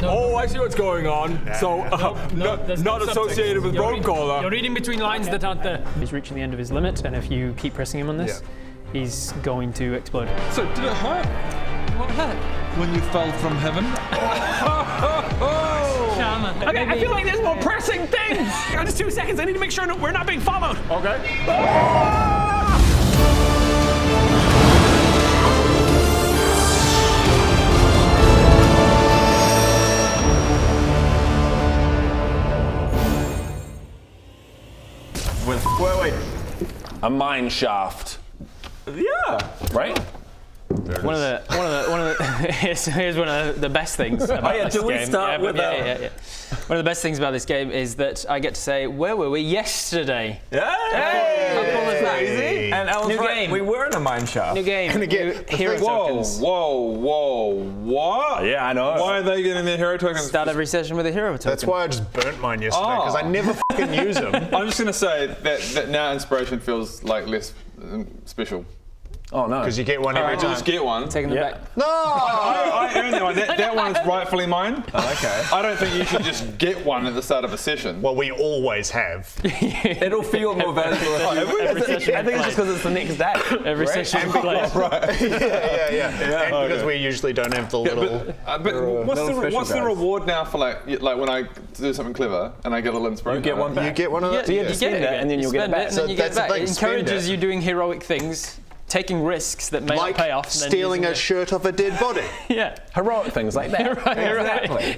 Oh, I see what's going on. So, not associated with bone caller. You're reading between lines that aren't there. He's reaching the end of his limit, and if you keep pressing him on this, he's going to explode. So, did it hurt? What hurt? When you fell from heaven? Okay, I feel like there's more pressing things! Just 2 seconds, I need to make sure we're not being followed! Okay. Wait. A mine shaft. Yeah. Right? One of the here's one of the best things about this game. We start with One of the best things about this game is that I get to say, where were we yesterday? Hey! How cool is that? Easy. And Alan's New right, game. we were in a mine shaft. New game. And again, hero tokens. Whoa, what? Yeah, I know. Why are they getting their hero tokens? Start every session with a hero token. that's why I just burnt mine yesterday, because I never fucking use them. I'm just going to say that now inspiration feels like less special. Oh no. Because you get one every You time. just get one. Taking them back. No! I earned that one. That one is rightfully mine. Okay. I don't think you should just get one at the start of a session. Well, we always have. It'll feel more valuable Every session I think it's just because it's the next day. Every session we play. yeah. And because we usually don't have the little... But what's the special reward now for like when I do something clever and I get a little inspiration? You get one back. You get one of those? You Yeah. get it, and then you'll get it back. and then you get it So back. that's the It thing, spend encourages it. you doing heroic things, taking risks that may not pay off. And then stealing using a it. shirt off a dead body. Yeah. Heroic things like that.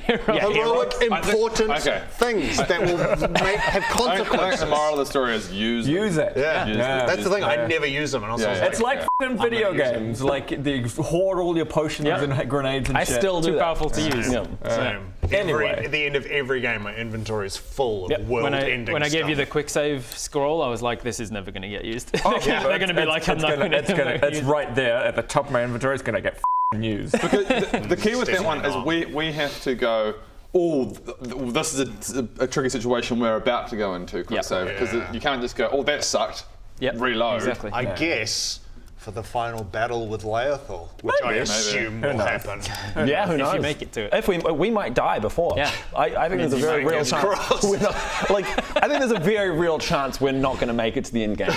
Heroic, important things that will have I think consequences. the moral of the story is use Use it. Yeah. That's the thing, I never use them. And also It's like f***ing video games. Like, they hoard all your potions and grenades and I shit. still do Too that. powerful to use. Same. At the end of every game, my inventory is full of world-ending When I gave you the stuff. quick save scroll, I was like, this is never going to get used. Yeah, They're going to be like, I'm not going to It's right there at the top of my inventory. It's going to get f***ing used. Because the key with that one is we have to go, this is a tricky situation we're about to go into, quick save. Because you can't just go, that sucked, reload. Exactly. I guess for the final battle with Leothal, which I assume will happen. Yeah, who knows? If you make it to it. If we might die before. Yeah. I think there's a very real chance. We're not, I think there's a very real chance we're not going to make it to the end game. I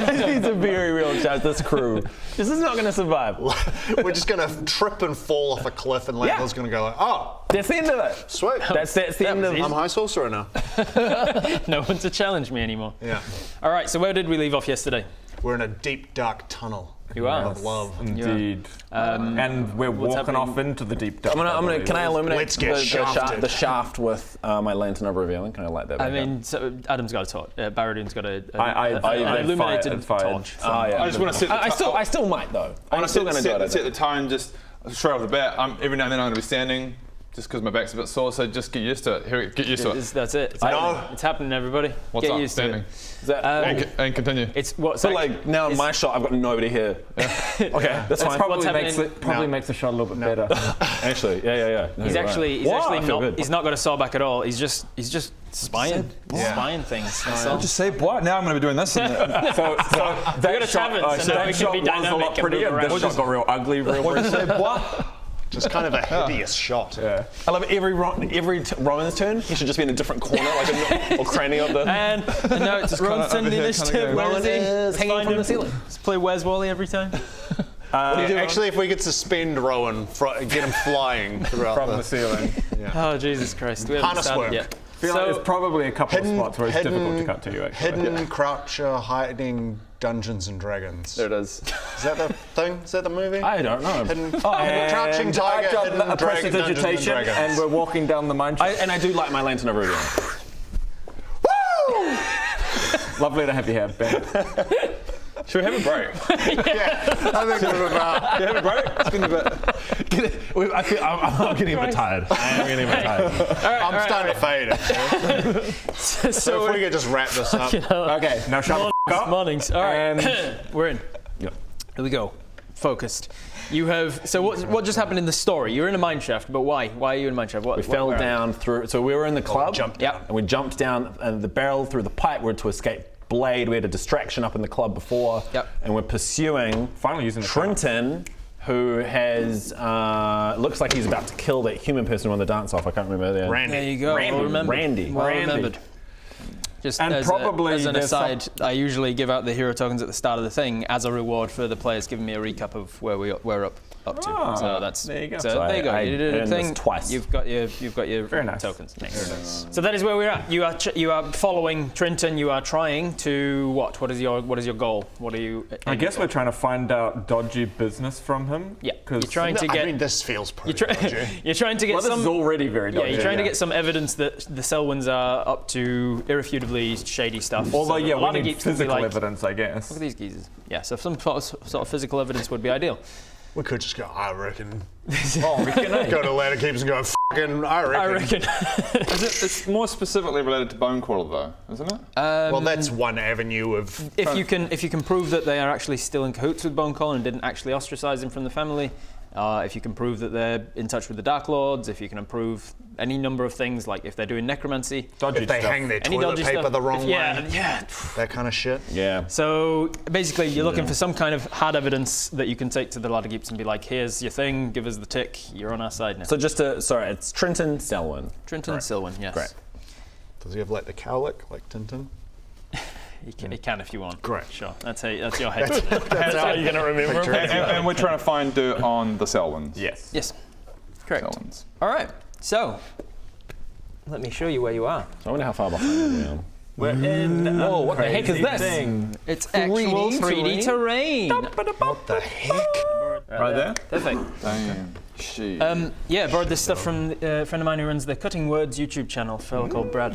think there's a very real chance this crew, this is not going to survive. We're just going to trip and fall off a cliff, and Leothal's going to go like, oh, That's the end of it. sweet. That's the end of I'm high sorcerer now. No one to challenge me anymore. Yeah. All right, so where did we leave off yesterday? We're in a deep, dark tunnel. You are. Of love. Indeed. And we're walking happening? off into the deep dark. Can I illuminate Let's get shafted. the shaft with my lantern of revealing? Can I light that back I mean, so Adam's got a torch. Baradun's got an I illuminated fired. torch. I just want to set the I still might though. I'm still going to do it. set the tone just straight off the bat. Every now and then I'm going to be standing just because my back's a bit sore, so just get used to it. Here, get used to it. That's it. It's happening, everybody. What's Get up? used Standing. to it. And continue. It's what. So like now in my shot, I've got nobody here. Okay, that's fine. Probably makes the shot a little bit better. Actually, yeah. No, He's you're actually right. not. Good. He's not got a saw back at all. He's just spying things. I'll just say what? Now I'm going to be doing this. So that got a tavern, so now we can be was a dynamic lot and prettier. move This around. shot got real ugly real quick. Just kind of a hideous shot. Yeah. I love every Rowan's turn. He should just be in a different corner, like or cranny of the. And no, it's Rowan's turn. The initiative. Where Rowan is he? is hanging from the ceiling. Let's play Where's Wally every time. Actually, if we could suspend Rowan, get him flying throughout From the ceiling. Oh Jesus Christ! We haven't Harness started work. yet. I feel like there's probably a couple of spots where it's difficult to cut to you. Actually. Hidden croucher hiding Dungeons and Dragons. There it is. Is that the thing? Is that the movie? I don't know. Hidden, And crouching I've tiger, done hidden a dragon, Dungeons and prestidigitation, Dragons. and we're walking down the mine shaft. And I do like my lantern of revealing. Woo! Lovely to have you here, Ben. Should we have a break? Yeah, I think we're about. Have a break? It's been a bit. I feel I'm getting a bit tired. I am getting a bit tired. I'm starting to fade, actually. So if we could just wrap this up. Okay, now shut the f*** up. Mornings. All right, And we're in. Yep. Here we go. Focused. You have. So what just happened in the story? You're in a mine shaft, but why? Why are you in a mine shaft? We fell down through. So we were in the club. jumped down. And we jumped down the barrel through the pipe. We were to escape Blade. We had a distraction up in the club before. Yep. And we're pursuing finally using the Trinton, who has looks like he's about to kill that human person on the dance off. I can't remember their Randy. There you go. Well remembered. Randy. Well Randy. remembered. Just And as, probably as an there's aside, I usually give out the hero tokens at the start of the thing as a reward for the players giving me a recap of where we're up to. Ah, So that's there you go. So So there you go. I You did a earned thing this twice. You've got your Very nice. tokens. So that is where we're at. You are following Trinton. You are trying to what? What is your goal? What are you? I guess we're trying to find out dodgy business from him. Yeah. You're 'cause- trying to get. I mean, this feels pretty dodgy. You're trying to get Well, this some. is already very Yeah, dodgy. you're trying to get some evidence that the Selwyns are up to irrefutably shady stuff. Although, So yeah, a lot we of need geeks will be physical like, evidence, I guess. look at these geezers. Yeah, so some sort of physical evidence would be ideal. We could just go, I reckon. Oh, we can, Go to Ladderkeepers and go, fucking, I reckon. I reckon. It's more specifically related to Bone Crawler, though, isn't it? Well, that's one avenue of. If you can prove that they are actually still in cahoots with Bonecall and didn't actually ostracize him from the family, if you can prove that they're in touch with the Dark Lords, if you can prove any number of things, like if they're doing necromancy, dodgy If they stuff. hang their any toilet dodgy paper stuff. the wrong way. Yeah. That kind of shit. Yeah. So basically, you're looking for some kind of hard evidence that you can take to the Ladderkeepers and be like, here's your thing, give us the tick, you're on our side now. So just to, sorry, it's Trinton Selwyn. Trinton Selwyn, yes. Great. Does he have like the cowlick, like Tintin? He can if you want. Great. Sure. That's your head. That's how you're going to remember him. And we're trying to find dirt on the Selwyns. Yes. Yes. Correct. Selwyns. All right. So, let me show you where you are. So I wonder how far behind we are. We're in. Whoa, what the heck is crazy this? thing. It's actual 3D terrain. What the heck? Right there? Perfect. Damn. She. Yeah, I borrowed this stuff from a friend of mine who runs the Cutting Words YouTube channel, a fellow called Brad.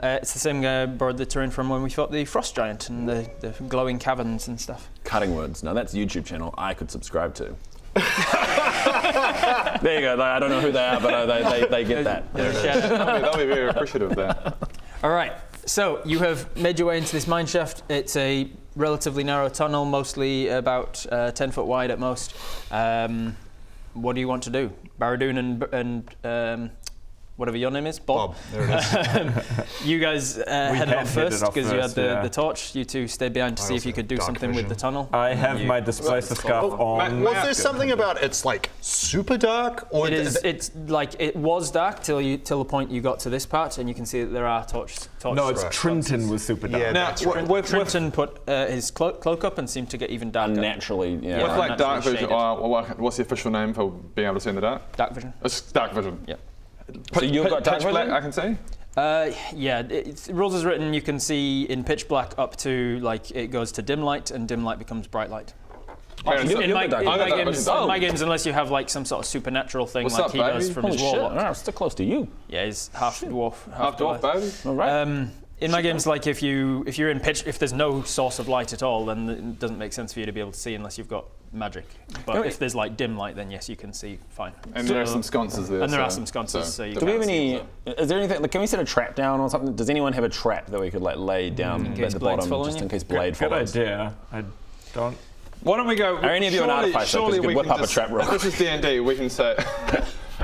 It's the same guy I borrowed the terrain from when we fought the Frost Giant and the glowing caverns and stuff. Cutting Words. Now that's a YouTube channel I could subscribe to. There you go. I don't know who they are, but they get that. They'll be very appreciative of that. All right, so you have made your way into this mine shaft. It's a relatively narrow tunnel, mostly about 10 foot wide at most. What do you want to do? Baradoon and whatever your name is, Bob. There it is. You guys headed off first because you had yeah. the torch. You two stayed behind to see if you could do dark something with vision. the tunnel. I have my displacer scarf on. Was there something about it's like super dark? Or It is. It's like it was dark till the point you got to this part, and you can see that there are torch. No, it's Right. Trinton was super dark. Yeah, Now, that's right. with Trinton put his cloak up and seemed to get even darker. Naturally, yeah. Yeah. like dark naturally vision, shaded. what's the official name for being able to see in the dark? Dark vision. It's dark vision. Yeah. So you've got dark pitch black, vision? I can see. Yeah, rules is written. You can see in pitch black up to like it goes to dim light, and dim light becomes bright light. In my games, unless you have like some sort of supernatural thing What's like up, he does baby? from Holy his shit, warlock. I'm still close to you. Yeah, he's half dwarf. Half dwarf, baby. All right. In my games, like if you're in pitch, if there's no source of light at all, then it doesn't make sense for you to be able to see unless you've got magic. But if there's like dim light, then yes, you can see fine. And there are some sconces there. And there are some sconces, so you Do we have can't see any? Is there anything? Like, can we set a trap down or something? Does anyone have a trap that we could like lay down case at the Blade's bottom, following just you? in case Blade Good follows? idea. I don't. Why don't we go? Are any of you an artificer? 'Cause Surely you could we whip can up a just, trap real if this is D&D, we can say.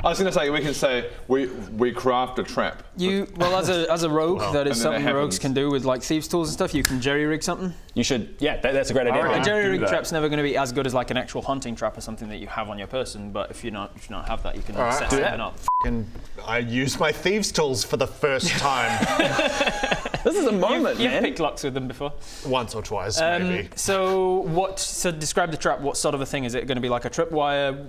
I was going to say we can say we craft a trap. as a rogue, that is and then something it rogues happens. can do with like thieves' tools and stuff. You can jerry rig something. You should. Yeah, that's a great idea. Alright. A jerry rig do that. trap's never going to be as good as like an actual hunting trap or something that you have on your person. But if you not have that, you can Alright. set Do something up. And I used my thieves' tools for the first time. This is a moment, You've man. picked locks with them before. Once or twice, maybe. So describe the trap. What sort of a thing is it? Going to be like a tripwire?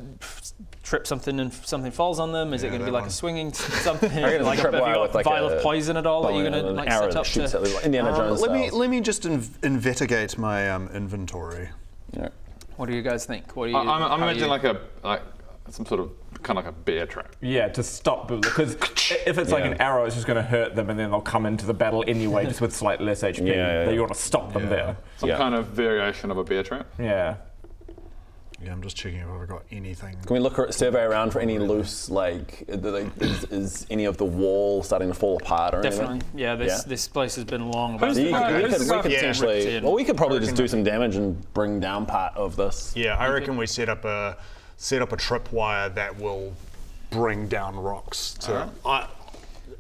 Trip something and something falls on them? Is it going to be that like one. a swinging something? gonna like trip have you wire got with, like, vial a of poison at all that you're going to an like arrow set that up shoots to? at like Indiana Jones Let style. me just investigate my inventory. Yeah. What do you guys think? What do you? I'm how imagining you- like some sort of kind of like a bear trap. Yeah, to stop because if it's like an arrow, it's just going to hurt them, and then they'll come into the battle anyway, just with slightly less HP. Yeah. You want to stop them there. Some kind of variation of a bear trap. Yeah. Yeah, I'm just checking if I've got anything. Can we look survey around for any loose is any of the wall starting to fall apart or Definitely. anything? Yeah, this place has been long. Who's about- the guy- We who's could the guy- potentially. Well, we could probably just do some damage and bring down part of this. Yeah, I reckon we set up a tripwire that will bring down rocks.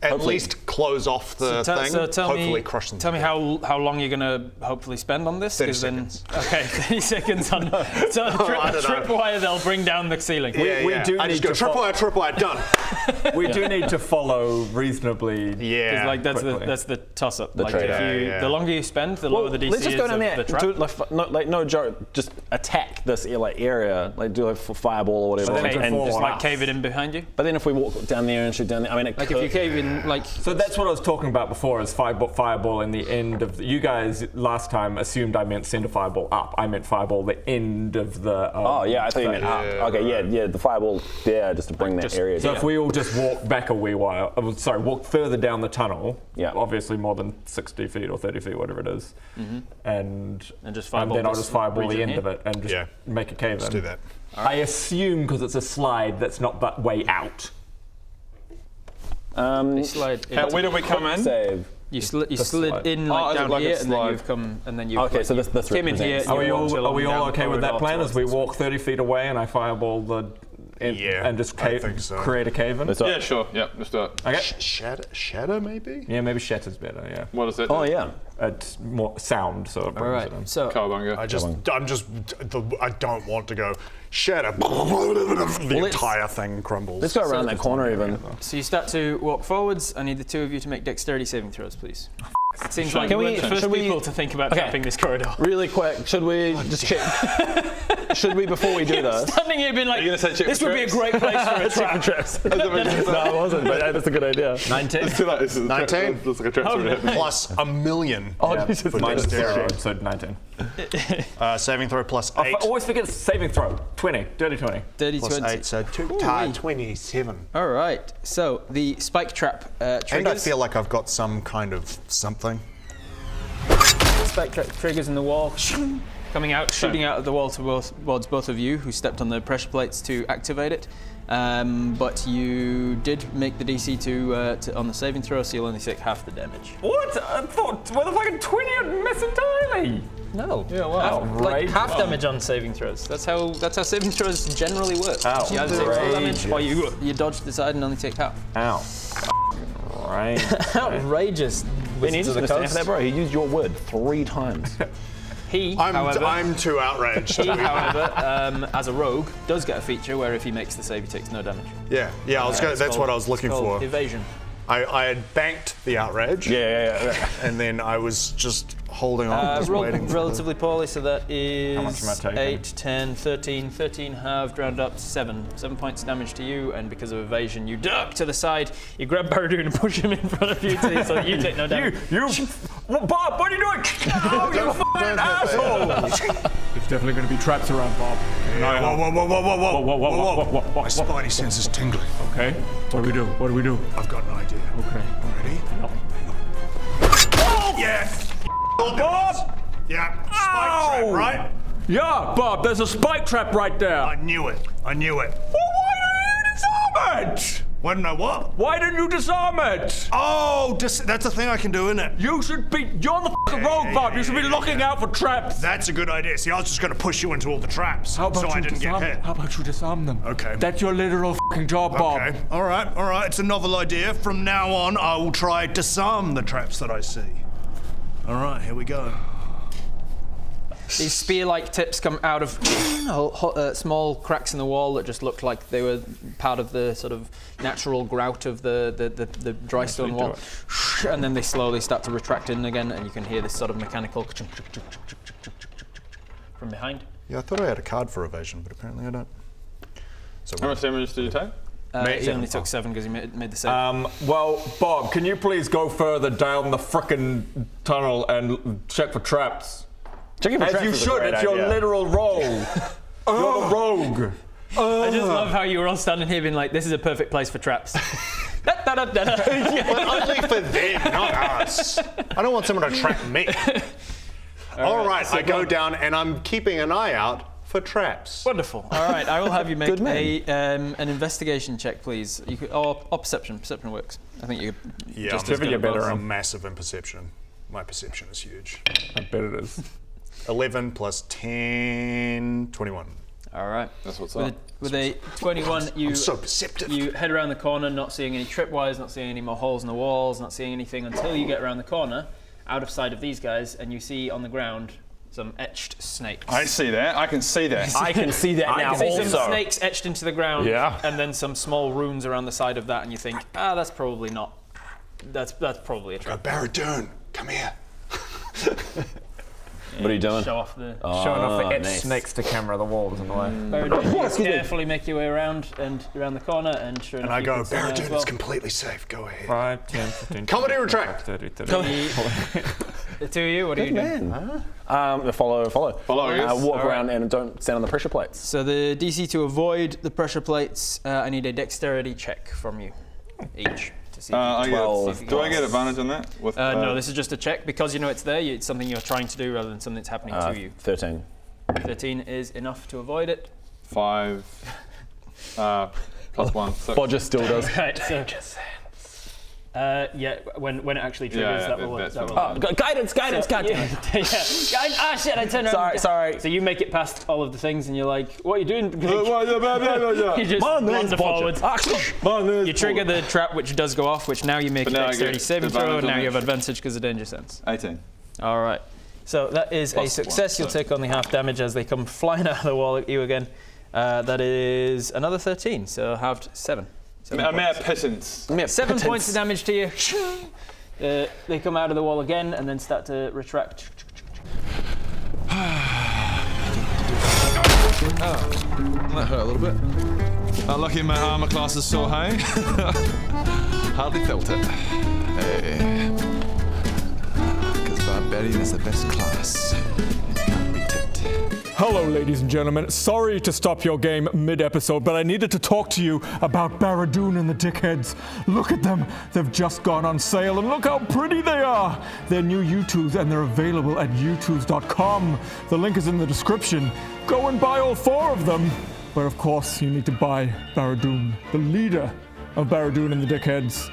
at least close off the thing. So Hopefully crush them. Tell me how long you're gonna hopefully spend on this. 30 seconds. seconds. Okay, 30 seconds on. So I don't know. tripwire, they'll bring down the ceiling. We do I need just go to tripwire, done. we do need to follow reasonably. Yeah. Like that's quickly. the toss up. Like trade-off. the longer you spend, the lower the DC let's just go is down of there. the trap. Do, no joke. Just attack this area. Like do a fireball or whatever. But then Okay, to and fall just on like us. cave it in behind you. but then if we walk down there and shoot down there, I mean, it Like could, if you cave in, like So that's what I was talking about before. Is fireball in the end of you guys last time assumed I meant send a fireball up. I meant fireball the end of the. Oh yeah, I thought you meant up. Okay, yeah, the fireball there just to bring that area. So down. if we all just walk back a wee while, walk further down the tunnel, Yeah. obviously more than 60 feet or 30 feet, whatever it is, and just fireball then I'll this just fireball the region end here? of it and just Yeah. make a cave Let's in. do that. I assume because it's a slide that's not that way out. you slide. In. Where did we come in? Save. You slide. slid in Oh, like is it down like a here, and then slide? you've come, and then you. Okay, so this came in here. represents- and Are we you walked all along down okay the with that corridor plan? As we towards walk 30 feet away and I fireball and just I think so. create a cave in? Yeah, sure. Yeah, let's do it. Okay. Shatter maybe? Yeah, maybe shatter's better. Yeah, What is it? Oh yeah. it's more sound, so it brings All right. it in. So Cowabunga. I don't want to go shatter. The let's- entire thing crumbles. Let's go around that corner even. you start to walk forwards. I need the two of you to make dexterity saving throws, please. It seems like Can we're we- the first should we- people to think about Okay. trapping this corridor. Really quick, should we just check? Should we before we do this? Standing here being like, you gonna say check this for would be a traps? great place for a trap. Traps. No, it wasn't, but that's a good idea. 19. Let's do that. This is 19? Looks like a trap already happening. Plus a million. Oh, Jesus. Minus dexterity. 0, so 19. Saving throw plus I 8. always forget saving throw. 20. Dirty 20. Dirty Plus 20. 8, so 27. All right. So the spike trap triggers. And I feel like I've got some kind of something. Spike trap triggers in the wall, coming out, shooting out of the wall towards both of you who stepped on the pressure plates to activate it. But you did make the DC to on the saving throw, so you'll only take half the damage. What? I thought with a fucking 20 I'd miss entirely. No. Yeah, wow. Like half Wow. damage on saving throws. That's how saving throws generally work. Ow. You either take full damage or Outrageous. you dodge the side and only take half. Ow. Right. Outrageous. Ben, you Wizards just of the gonna stand Coast. for that, bro. He used your word 3 times. He, however, I'm too outraged. as a rogue, does get a feature where if he makes the save, he takes no damage. Yeah, I was It's that's called- what I was looking it's called for. Evasion. I had banked the outrage. Yeah. And then I was just holding on, just waiting for Relatively poorly, so that is much am I taking? 8, 10, 13. 13 halved, round up to 7. 7 points damage to you, and because of evasion, you duck to the side, you grab Baradoon and push him in front of you so that you take no damage. Bob, what are you doing? Oh, you fucking asshole! There's definitely going to be traps around, Bob. Whoa. My spidey sense is tingling. Okay. What do we do? I've got an idea. Okay. Ready? Oh! Yes! Bob! Yeah, spike Ow! trap, right? Yeah, Bob, there's a spike trap right there. I knew it. Well, why didn't you disarm it? Why didn't I what? Why didn't you disarm it? Oh, that's a thing I can do, isn't it? You're the fucking rogue, Bob. You should be looking out for traps. That's a good idea. See, I was just going to push you into all the traps, so I didn't get hit. How about you disarm them? Okay. That's your literal fucking job, Bob. Okay. All right. It's a novel idea. From now on, I will try disarm the traps that I see. All right, here we go. These spear-like tips come out of small cracks in the wall that just look like they were part of the sort of natural grout of the dry stone wall. And then they slowly start to retract in again, and you can hear this sort of mechanical from behind. Yeah, I thought I had a card for evasion, but apparently I don't. So How much damage did you take? He only took 7 because he made the save. Well, Bob, can you please go further down the frickin' tunnel and check for traps? Checking for As traps you is a should, great it's your idea. literal role. You're the rogue. I just love how you were all standing here being like, this is a perfect place for traps. But only for them, not us. I don't want someone to trap me. All right, I go down and I'm keeping an eye out for traps. Wonderful. All right, I will have you make Good man. an investigation check, please. You could, or perception. Perception works. I think you. Yeah, just I'm as good at both. I'm massive in perception. My perception is huge. I bet it is. 11 plus 10, 21. All right. That's what's with up. With a 21, you I'm so perceptive. You head around the corner, not seeing any tripwires, not seeing any more holes in the walls, not seeing anything until you get around the corner, out of sight of these guys, and you see on the ground some etched snakes. I see that. I can see that. I can see that now You see also. some snakes etched into the ground, Yeah. and then some small runes around the side of that, and you think, that's probably not. That's probably a trap. Barradune, come here. What are you doing? Show off the. Showing off the etched nice. snakes to camera the walls in the way. You carefully make your way around the corner, and sure enough, And I you go, can see there as Barradune, well. it's completely safe. Go ahead. 5, 10, 15, Comedy 20, retract. 30, 30. The two of you, what are you doing? Follow. Follow, yes. Walk All around and don't stand on the pressure plates. So the DC to avoid the pressure plates, I need a dexterity check from you, each. To see if you can- 12. Do I get advantage on that? With, no, this is just a check. Because you know it's there, it's something you're trying to do rather than something that's happening to you. 13. 13 is enough to avoid it. 5 plus 1. 6. Bodger still does. Right, so... yeah, when it actually triggers, Yeah, that will... that's That will fine. Guidance, goddamn. yeah. Shit, I turned around. Sorry. So you make it past all of the things and you're like, what are you doing? You just Man, there's wander Bodger. forwards. You trigger the trap, which does go off, which now you make a But now I dexterity get saving throw, advantage and on now you have it. advantage because of danger sense. 18. All right. So that is a Plus success. one, You'll so- take only half damage as they come flying out of the wall at you again. That is another 13, so halved 7. A mere pittance. 7 points of damage to you. They come out of the wall again and then start to retract. That hurt a little bit. Lucky my armor class is so high. Hardly felt it. Hey. Because Barbarian is the best class. Beat it. Hello, ladies and gentlemen. Sorry to stop your game mid-episode, but I needed to talk to you about Barradune and the Dickheads. Look at them. They've just gone on sale, and look how pretty they are. They're new U2s, and they're available at u2s.com. The link is in the description. Go and buy all 4 of them. But of course, you need to buy Barradune, the leader of Barradune and the Dickheads.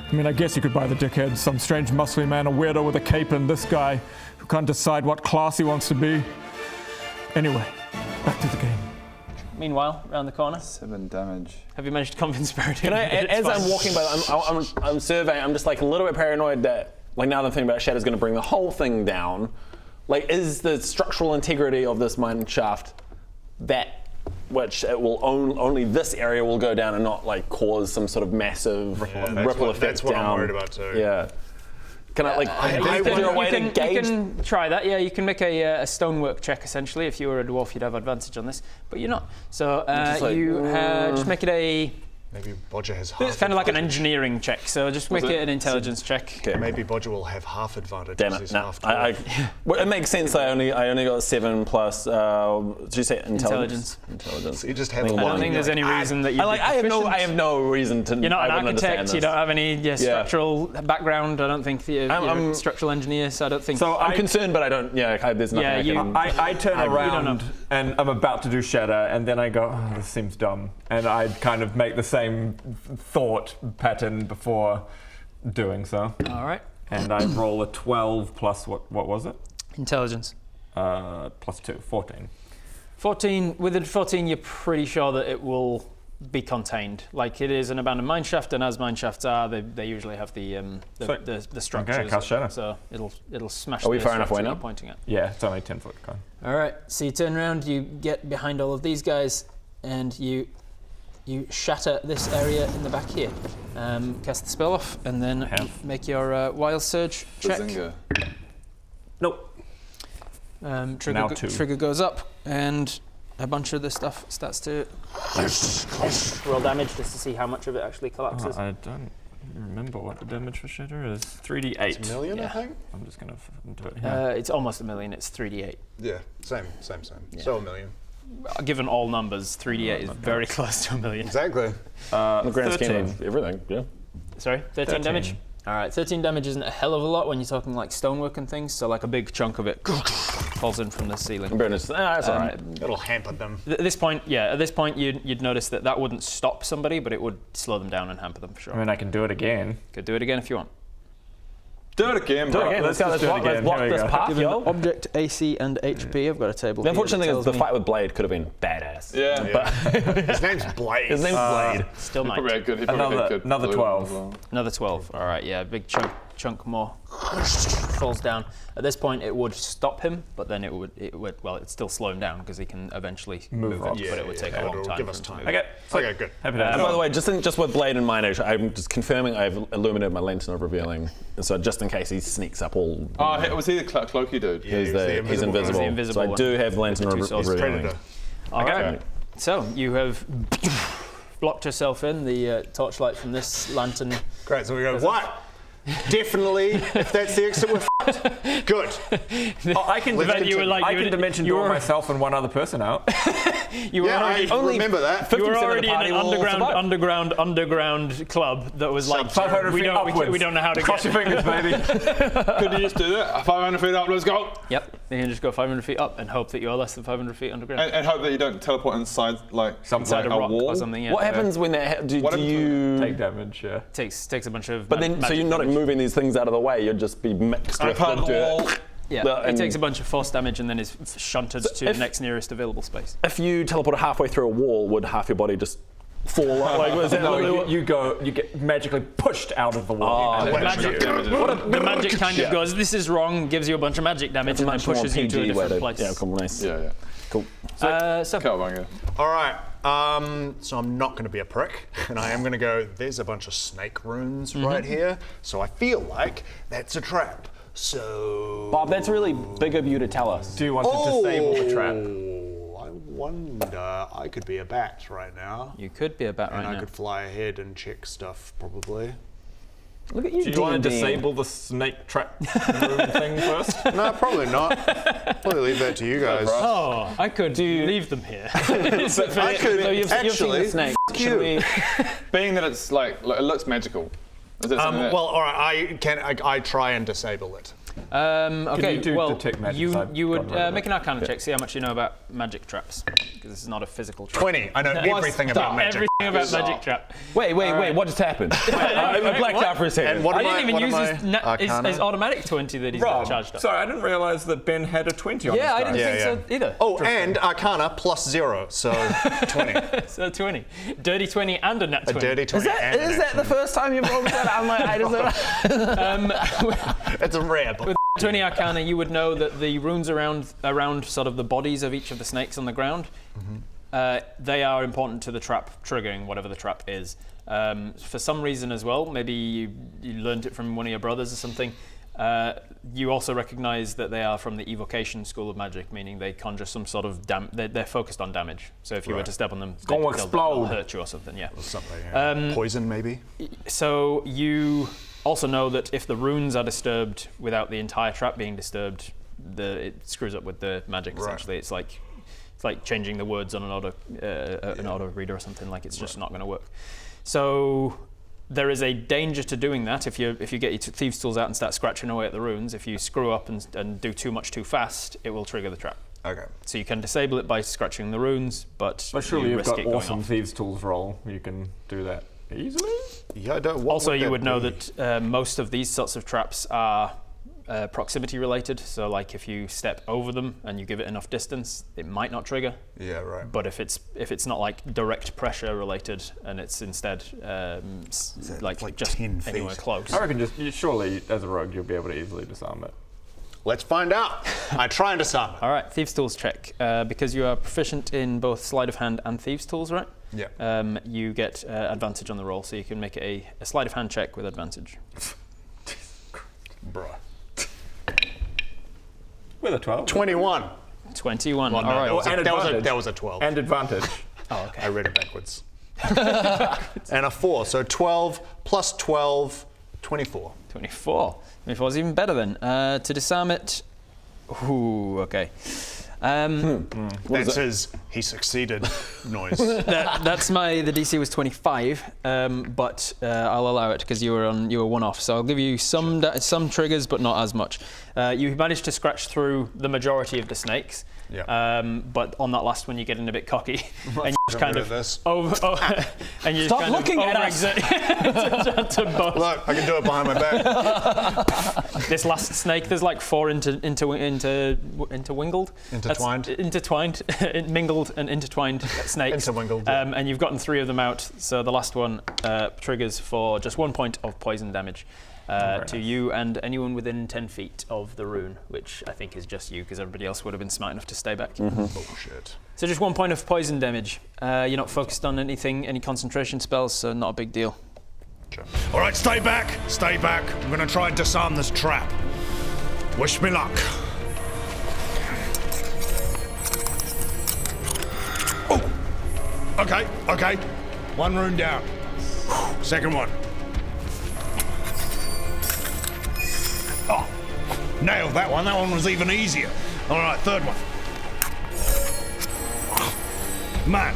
I mean, I guess you could buy the Dickheads, some strange muscly man, a weirdo with a cape, and this guy who can't decide what class he wants to be. Anyway, back to the game. Meanwhile, around the corner, 7 damage. have you managed to convince Barradune? Can I, as I'm walking by, I'm surveying, I'm just like a little bit paranoid that, like now that I'm thinking about Shadow's going to bring the whole thing down. Like, is the structural integrity of this mine shaft that, which it will only this area will go down and not like cause some sort of massive ripple effect That's what down? I'm worried about too. Yeah. Can I like? I is there a way to you gauge? can try that, yeah. You can make a stonework check, essentially. If you were a dwarf, you'd have advantage on this, but you're not. So Just like, just make it a... Maybe Bodger has half. It's kind of like an engineering check, so just make it an intelligence check. Okay. Maybe Bodger will have half advantage. Damn because it! he's No, half I, dwarf. well, it makes sense. I only got 7 plus. Did you say intelligence? So you just have I think a I one. don't think there's any reason that you. I have no reason to. You're not I an wouldn't understand architect. You this. don't have any structural background. I don't think you're I'm- a structural engineer, so I don't think. So I'm concerned, but I don't. Yeah, there's nothing. Yeah, I you- can, I turn don't around know. and I'm about to do shatter, and then I go, oh, this seems dumb. And I kind of make the same thought pattern before doing so. All right. And I roll a 12 plus, what was it? Intelligence. Plus 2, 14. 14. With a 14, you're pretty sure that it will be contained. Like it is an abandoned mine shaft, and as mine shafts are, they usually have the structures. Okay, cast shatter. So it'll smash. Are we the far enough away structure now? you're pointing at. Yeah, it's only 10 foot cone. All right. So you turn around, you get behind all of these guys, and you shatter this area in the back here. Cast the spell off, and then Have. make your wild surge check. Bazinga. Nope. Now 2. Trigger goes up, and a bunch of the stuff starts to roll damage just to see how much of it actually collapses. I don't remember what the damage for shatter is. 3d8. It's a million, Yeah. I think. I'm just going to do it here. It's almost 1 million. It's 3d8. Yeah, same. So a million. Given all numbers, 3d8 is very close to 1 million. Exactly. in the grand scheme 13. of everything. Yeah. Sorry, 13 damage? All right, 13 damage isn't a hell of a lot when you're talking like stonework and things, so like a big chunk of it falls in from the ceiling. That's all right. It'll hamper them. At this point, you'd notice that wouldn't stop somebody, but it would slow them down and hamper them for sure. I mean, I can do it again. Could do it again if you want. Do it again, Do it bro. again. Let's just do it again. block Here we this go. path, Given yo. object AC and HP, I've got a table. The here unfortunate that thing is tells the me- fight with Blade could have been badass. Yeah. But His name's Blade. his name's Blade. Still might. Probably had good. He probably had good Another blue 12. as well. Another 12. All right, yeah, big chunk more falls down. At this point, it would stop him, but then it would it'd still slow him down because he can eventually move on. it, but it would take a long it'll time. give for us him to time. move. Okay. Okay, good. Happy days. And by the way, just with Blade in mind, I'm just confirming I've illuminated my lantern of revealing, so just in case he sneaks up all. Oh, was he the cloaky dude? Yeah, He's he's the invisible guy. invisible. The invisible So I one. do have lantern With the of two swords. revealing. Predator. All right. So you have blocked yourself in. The torchlight from this lantern. Great, so we go, what? Definitely, if that's the exit, we're f***ed. Good. I can Let's dimension, you were like- I you can were- dimension you door were- myself and one other person out. You were Yeah, already. I remember that. You were 50% of the already in party an will survive. underground club that was like 500 we feet don't upwards. we don't know how to Cross get. your fingers, baby. Could you just do that? 500 feet up, let's go. Yep. Then you just go 500 feet up and hope that you are less than 500 feet underground. And hope that you don't teleport inside like Inside like a rock wall. or something. Yeah. What happens when that? Do What you? Take damage, yeah. Takes a bunch of. But then, so you're not moving these things out of the way. You'd just be mixed I with part of the dirt. wall. Yeah. the- It takes a bunch of force damage and then is shunted to the if- next nearest available space. If you teleport halfway through a wall, would half your body just fall? Like, was that No, literally what- you get magically pushed out of the wall. The magic, the magic kind of goes, this is wrong, gives you a bunch of magic damage, and then much more pushes you to a PG way different place. Yeah, cool, nice. Yeah. Cool. So, Cowabunga. All right, so I'm not going to be a prick, and I am going to go, there's a bunch of snake runes right here, so I feel like that's a trap. So... Bob, that's really big of you to tell us. Do you want to disable the trap? I wonder, I could be a bat right now. you could be a bat And right I now. could fly ahead and check stuff, probably. Look at you, Do you want to D&D. disable the snake trap room thing first? No, probably not. Probably leave that to you guys. Oh, I could leave them here. I could So you've seen actually. the snake. Fuck Should you. we? Being that it's like it looks magical. Is that something that- Well, all right. I try and disable it. Okay, you do well, detect magic? you I've would gotten rid of make it. an Arcana check, see how much you know about magic traps, because this is not a physical trap. 20. I know everything about magic. Everything about magic trap. Wait, what just happened? I blacked out for a second. And what I am didn't even use what am I? his automatic 20 that he's got charged up. Sorry, I didn't realise that Ben had a 20 on Yeah, I his didn't dice. think so either. Oh, and Arcana plus 0, so 20. So 20. Dirty 20 and a nat 20. A dirty 20. and an Is that the first time you've rolled that? I'm like, I deserve. It's a rare, but 20 Arcana, you would know that the runes around sort of the bodies of each of the snakes on the ground, they are important to the trap triggering whatever the trap is. For some reason as well, maybe you learned it from one of your brothers or something. You also recognize that they are from the evocation school of magic, meaning they conjure some sort of they're focused on damage. So if you were to step on them, gonna they'll explode. hurt you or something. Yeah. something. Yeah. Poison, maybe? So you also know that if the runes are disturbed without the entire trap being disturbed, it screws up with the magic. Essentially, it's like changing the words on an auto reader or something. Like it's just not going to work. So there is a danger to doing that if you get your thieves' tools out and start scratching away at the runes. If you screw up and do too much too fast, it will trigger the trap. Okay. So you can disable it by scratching the runes, but Surely you you've risk got it going awesome off. thieves' tools roll. You can do that easily. Yeah, I don't. What Also, would you that would know be? that most of these sorts of traps are proximity related. So, like if you step over them and you give it enough distance, it might not trigger. Yeah, right. But if it's not like direct pressure related and it's instead like just 10 feet? anywhere close. I reckon surely as a rogue you'll be able to easily disarm it. Let's find out. I try and disarm it. All right, thieves' tools check. Because you are proficient in both sleight of hand and thieves' tools, right? Yeah. You get advantage on the roll, so you can make it a sleight of hand check with advantage. Bruh. With a 12. 21. 21. Well, no, All right. that was a 12. And advantage. Oh, okay. I read it backwards. And a 4, so 12 plus 12, 24. 24. 24 is even better then. To disarm it. Ooh, okay. That's his he succeeded noise. That's the DC was 25, but I'll allow it because you were one off. So I'll give you some triggers, but not as much. You managed to scratch through the majority of the snakes. Yeah. But on that last one, you're getting a bit cocky, and you just kind of this. and you Stop kind looking of at us. to both. Look, I can do it behind my back. This last snake, there's like 4 interwingled, Intertwined, mingled and intertwined snakes. Interwingled, and you've gotten 3 of them out. So the last one triggers for just 1 point of poison damage. To you and anyone within 10 feet of the rune, which I think is just you, because everybody else would have been smart enough to stay back. Bullshit. So just 1 point of poison damage. You're not focused on any concentration spells, so not a big deal. All right, stay back. Stay back. I'm going to try and disarm this trap. Wish me luck. Oh! Okay. 1 rune down. Second one. Oh, nailed that one. That one was even easier. All right, third one. Man,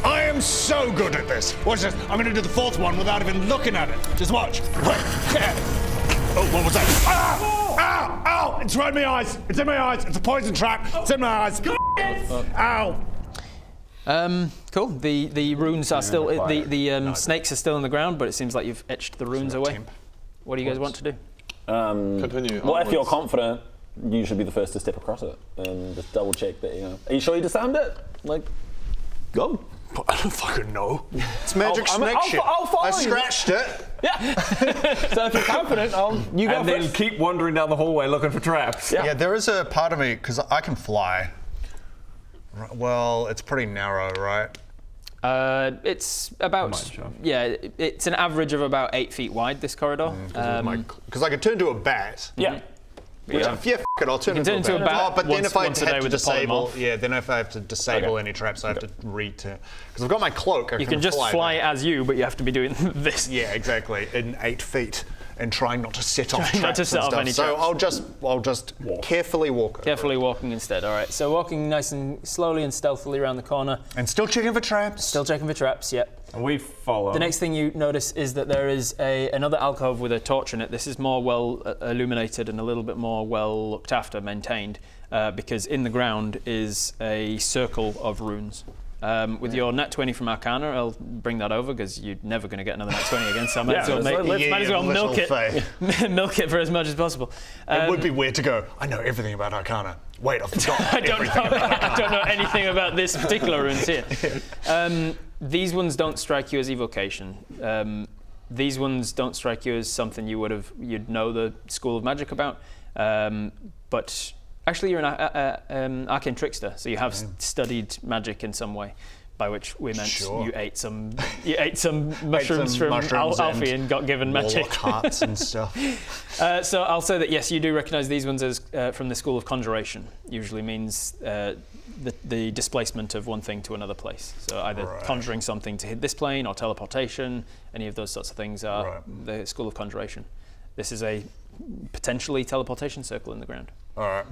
I am so good at this. Watch this. I'm going to do the 4th one without even looking at it. Just watch. Oh, what was that? Ah! Ow! Ow! It's right in my eyes. It's in my eyes. It's a poison trap. It's in my eyes. Ow! Cool. The runes are still the snakes are still in the ground, but it seems like you've etched the runes away. What do you guys want to do? Continue. Well, if you're onwards. confident, you should be the first to step across it and just double check that, Are you sure you disarmed it? Like, go. I don't fucking know. It's magic I'll snake shit. I'll follow I you. scratched it. Yeah. So if you're confident, you go And first. then keep wandering down the hallway looking for traps. Yeah, there is a part of me, because I can fly. Well, it's pretty narrow, right? It's about it's an average of about 8 feet wide. This corridor. Because I could turn to a bat. Yeah. Which, fuck it, I'll turn into a bat. Oh, but then if I have to disable, then if I have to disable any traps, I have to return. Because I've got my cloak, You can just fly as you, but you have to be doing this. Yeah, exactly. In 8 feet, and trying not to set off Trying not traps to set and off stuff. any So traps. I'll just carefully walk over. Carefully walking instead. All right. So walking nice and slowly and stealthily around the corner. And still checking for traps. Still checking for traps. Yep. And we follow. The next thing you notice is that there is another alcove with a torch in it. This is more well illuminated and a little bit more well looked after, maintained, because in the ground is a circle of runes. With your nat 20 from Arcana, I'll bring that over because you're never going to get another nat 20 again, so I might as well milk it. Milk it for as much as possible. It would be weird to go, I know everything about Arcana. Wait, I forgot I don't know anything about this particular runes here. These ones don't strike you as evocation. These ones don't strike you as something you'd know the School of Magic about. But actually, you're an arcane trickster, so you have studied magic in some way. By which we meant you ate some mushrooms from Alfie and got given magic. Hearts and stuff. So I'll say that yes, you do recognise these ones as from the School of Conjuration. Usually means the displacement of one thing to another place. So either conjuring something to hit this plane or teleportation. Any of those sorts of things are the School of Conjuration. This is a potentially teleportation circle in the ground. All right.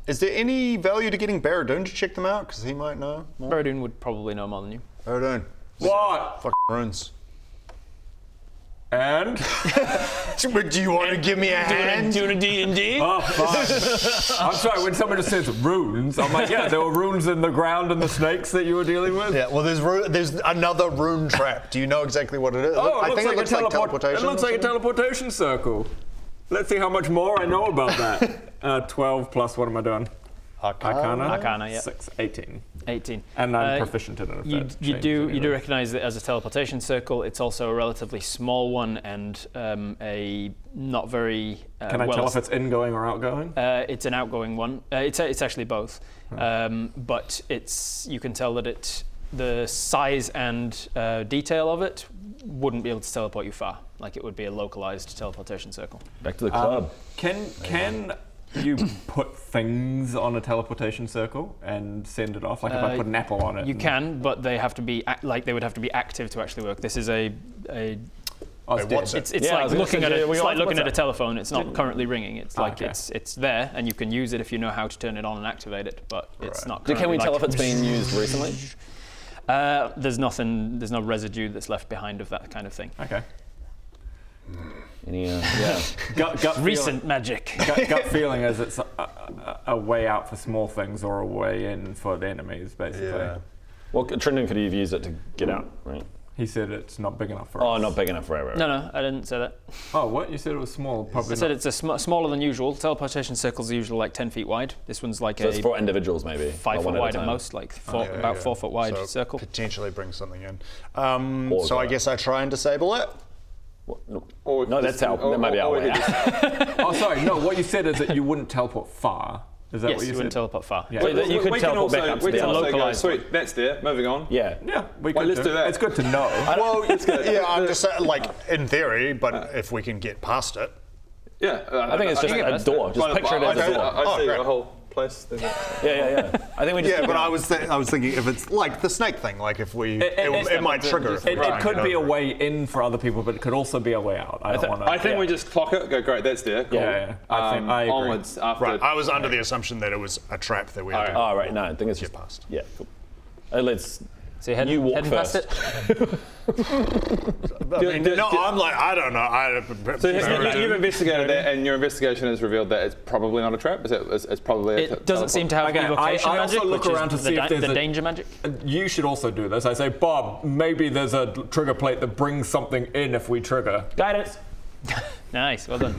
Is there any value to getting Baradoon to check them out? Because he might know more. Baradoon would probably know more than you. Baradoon. What? Fucking runes. And? Do you want to give me a hand? Doing a D&D? Oh, fine. I'm sorry, when someone just says runes, I'm like, yeah, there were runes in the ground and the snakes that you were dealing with? Yeah, well, there's another rune trap. Do you know exactly what it is? Oh, I think it looks like teleportation. It looks like a teleportation circle. Let's see how much more I know about that. 12 plus, what am I doing? Arcana, yeah. 6, 18. 18. And I'm proficient in it. You do recognise it as a teleportation circle. It's also a relatively small one and a not very Can I tell if it's ingoing or outgoing? It's an outgoing one. It's actually both. But you can tell that the size and detail of it wouldn't be able to teleport you far. Like it would be a localized teleportation circle. Back to the club. Can you put things on a teleportation circle and send it off? Like if I put an apple on it? You can, but they have to be they would have to be active to actually work. This is a Wait, what's it? It's like looking at a telephone. It's not currently ringing. It's like okay. it's there, and you can use it if you know how to turn it on and activate it. But it's not. Currently Can we tell if it's being used recently? There's nothing. There's no residue that's left behind of that kind of thing. Okay. Any, Gut Recent magic. gut feeling is it's a way out for small things or a way in for the enemies, basically. Yeah. Well, Trinton could have used it to get out, right? He said it's not big enough for Oh, us. not big enough, right. No, I didn't say that. Oh, what? You said it was small. Probably I said it's smaller than usual. Teleportation circles are usually like 10 feet wide. This one's like So it's for individuals, maybe. 5 foot wide at most, like about 4 foot wide So circle. potentially bring something in. Or So I guess I try and disable it. No, that's how. That might be our way out. Oh, sorry. No, what you said is that you wouldn't teleport far. Is that Yes, what you you said? wouldn't teleport far. Yeah. But you could teleport back up to we the can also go, localized. sweet, that's there, moving on. Yeah. Yeah, we Well, could let's do that. It's good to know. Well, yeah, I'm just saying, like, in theory, but if we can get past it. Yeah. I think it's just a door. Just picture it as a door. I see great. a whole place. Yeah. I think we just. Yeah, but I was thinking if it's like the snake thing, like if we, it might trigger. If we try It and could get be a over it. way in for other people, but it could also be a way out. I don't want to. I think we just clock it, go, great, that's there, cool. Yeah. I think I agree. Onwards after. Right, I was under the assumption that it was a trap that we had to Oh, right. No, I think it's just past. Yeah. Cool. Let's. So you're You walk heading past first. it? I'm like, I don't know. So you've investigated that, and your investigation has revealed that it's probably not a trap. It's probably. It doesn't seem to have Okay, evocation I also magic, look which around is to see if there's the a- danger magic. You should also do this. I say, Bob, maybe there's a trigger plate that brings something in if we trigger. Guidance. Nice, well done.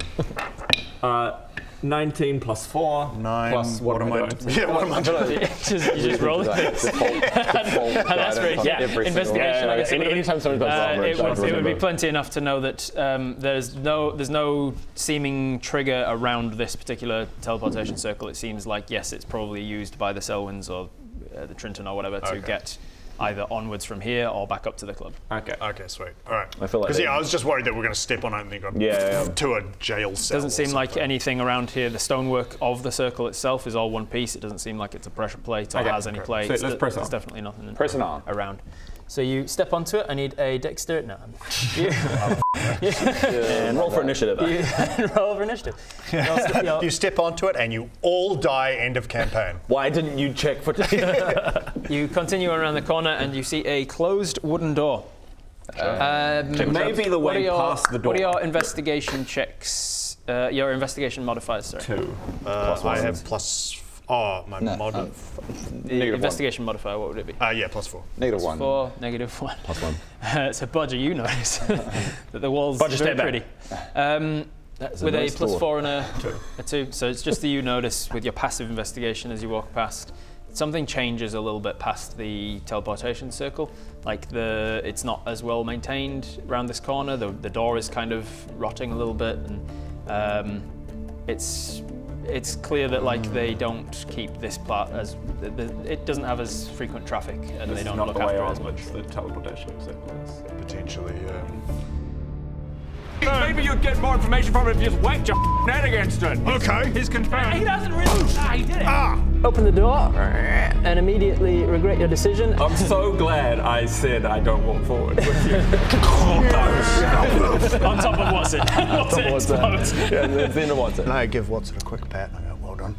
19 plus 4. 9. Plus what am I doing? Yeah, what am I doing? you just roll it. That's great. Yeah, investigation. I guess Anytime someone does it would be plenty enough to know that there's no seeming trigger around this particular teleportation circle. It seems like yes, it's probably used by the Selwyns or the Trinton or whatever to get either onwards from here or back up to the club. Okay. Okay, sweet. All right. I feel like Because I was just worried that we're going to step on it and then go to a jail cell. Doesn't seem like anything around here. The stonework of the circle itself is all one piece. It doesn't seem like it's a pressure plate or has any plates. So let's press There's on. definitely nothing Press it on. around. So you step onto it. I need a dexterity. No. And roll for initiative. Roll for initiative. You step onto it and you all die. End of campaign. Why didn't you check for? You continue around the corner and you see a closed wooden door. Maybe the way past the door. What are your investigation checks? Your investigation modifiers, sorry. 2. I have plus. Oh, my mod. The investigation modifier, what would it be? Yeah, plus 4. -1. 4, -1. Plus 1. So, Bodger, you notice that the walls Bodger, are very step back. pretty. With nice a plus door. 4 and a 2. So it's just that you notice with your passive investigation as you walk past, something changes a little bit past the teleportation circle. Like it's not as well maintained around this corner. The door is kind of rotting a little bit, and it's clear that like they don't keep this part as it doesn't have as frequent traffic, and they don't not look the way after it as on much. which the teleportation circle is. Potentially, Maybe you'd get more information from it if you just whacked your head against it. Okay. He's confirmed. He doesn't really. He did it. Open the door and immediately regret your decision. I'm so glad I said I don't walk forward with you. On top of Watson. Yeah, then what's it? And I give Watson a quick pat and I go, well done.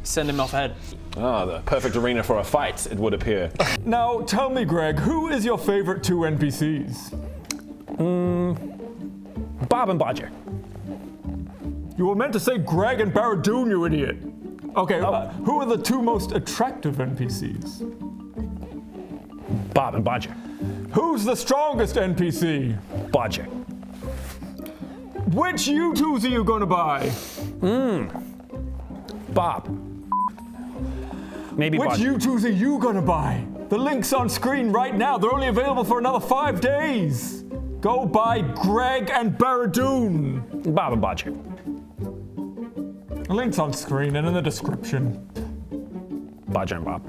Send him off ahead. Ah, the perfect arena for a fight, it would appear. Now, tell me, Greg, who is your favorite 2 NPCs? Bob and Bodger. You were meant to say Greg and Baradoon, you idiot. Okay, who are the 2 most attractive NPCs? Bob and Bodger. Who's the strongest NPC? Bodger. Which U2s are you gonna buy? Bob. Maybe Which Bodger. U2s are you gonna buy? The link's on screen right now. They're only available for another 5 days. Go buy Greg and Baradoon. Bob and Bodger. The link's on screen and in the description. Bodger and Bob.